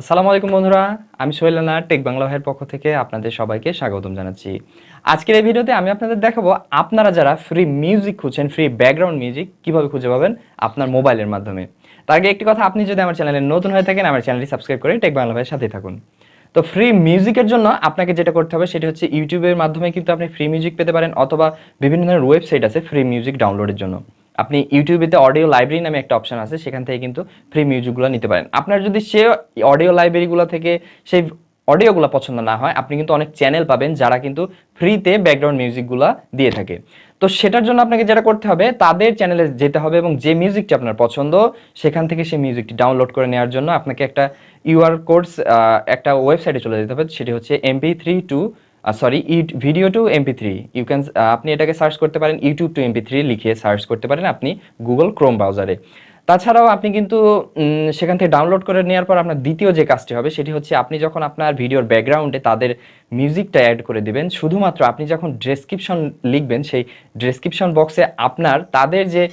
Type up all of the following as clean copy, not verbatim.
আসসালামু আলাইকুম বন্ধুরা, আমি সোহেল রানা টেক বাংলা ভাইয়ের পক্ষ থেকে আপনাদের সবাইকে স্বাগতম জানাচ্ছি। আজকের এই ভিডিওতে আমি আপনাদের দেখাবো আপনারা যারা ফ্রি মিউজিক খুঁজছেন, ফ্রি ব্যাকগ্রাউন্ড মিউজিক কিভাবে খুঁজে পাবেন আপনার মোবাইলের মাধ্যমে। তার আগে একটি কথা, আপনি যদি আমার চ্যানেলে নতুন হয়ে থাকেন আমার চ্যানেলটি সাবস্ক্রাইব করে টেক বাংলা ভাইয়ের সাথেই থাকুন। তো ফ্রি মিউজিকের জন্য আপনাকে যেটা করতে হবে সেটি হচ্ছে ইউটিউবের মাধ্যমে কিন্তু আপনি ফ্রি মিউজিক পেতে পারেন, অথবা বিভিন্ন ধরনের ওয়েবসাইট আছে ফ্রি মিউজিক ডাউনলোডের জন্য। আপনি ইউটিউবেতে অডিও লাইব্রেরি নামে একটা অপশন আছে, সেখান থেকে কিন্তু ফ্রি মিউজিকগুলো নিতে পারেন। আপনার যদি সে অডিও লাইব্রেরিগুলো থেকে সেই অডিওগুলো পছন্দ না হয়, আপনি কিন্তু অনেক চ্যানেল পাবেন যারা কিন্তু ফ্রিতে ব্যাকগ্রাউন্ড মিউজিকগুলো দিয়ে থাকে। তো সেটার জন্য আপনাকে যেটা করতে হবে, তাদের চ্যানেলে যেতে হবে এবং যে মিউজিকটি আপনার পছন্দ সেখান থেকে সেই মিউজিকটি ডাউনলোড করে নেওয়ার জন্য আপনাকে একটা ইউআর কোডস একটা ওয়েবসাইটে চলে যেতে হবে। সেটি হচ্ছে MP3 to video to MP3। You can আপনি এটাকে সার্চ করতে পারেন, ইউটিউব টু MP3 লিখে সার্চ করতে পারেন আপনি গুগল ক্রোম ব্রাউজারে। তাছাড়াও আপনি কিন্তু সেখান থেকে ডাউনলোড করে নেওয়ার পর আপনার দ্বিতীয় যে কাজটি হবে সেটি হচ্ছে, আপনি যখন আপনার ভিডিওর ব্যাকগ্রাউন্ডে তাদের মিউজিকটা অ্যাড করে দেবেন, শুধুমাত্র আপনি যখন ডেসক্রিপশন লিখবেন সেই ডেসক্রিপশন বক্সে আপনার তাদের যে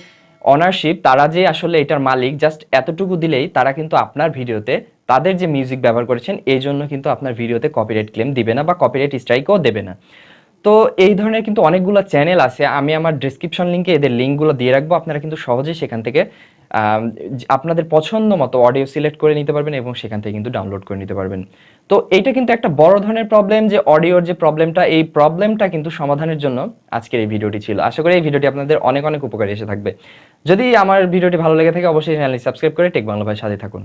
অনারশিপ, তারা যে আসলে এটার মালিক, জাস্ট এতটুকু দিলেই তারা কিন্তু আপনার ভিডিওতে তাদের যে মিউজিক ব্যবহার করেছেন এই জন্য কিন্তু আপনার ভিডিওতে কপিরাইট ক্লেম দিবে না বা কপিরাইট স্ট্রাইকও দেবে না। তো এই ধরনের কিন্তু অনেকগুলো চ্যানেল আছে, আমি আমার ডেসক্রিপশন লিঙ্কে এদের লিঙ্কগুলো দিয়ে রাখবো। আপনারা কিন্তু সহজেই সেখান থেকে আপনাদের পছন্দ মতো অডিও সিলেক্ট করে নিতে পারবেন এবং সেখান থেকে কিন্তু ডাউনলোড করে নিতে পারবেন। তো এইটা কিন্তু একটা বড় ধরনের প্রবলেম, যে অডিওর যে প্রবলেমটা, এই প্রবলেমটা কিন্তু সমাধানের জন্য আজকের এই ভিডিওটি ছিল। আশা করি এই ভিডিওটি আপনাদের অনেক অনেক উপকারে এসে থাকবে। যদি আমার ভিডিওটি ভালো লেগে থাকে অবশ্যই চ্যানেলটি সাবস্ক্রাইব করে টেক বাংলা ভাইয়ের সাথে থাকুন।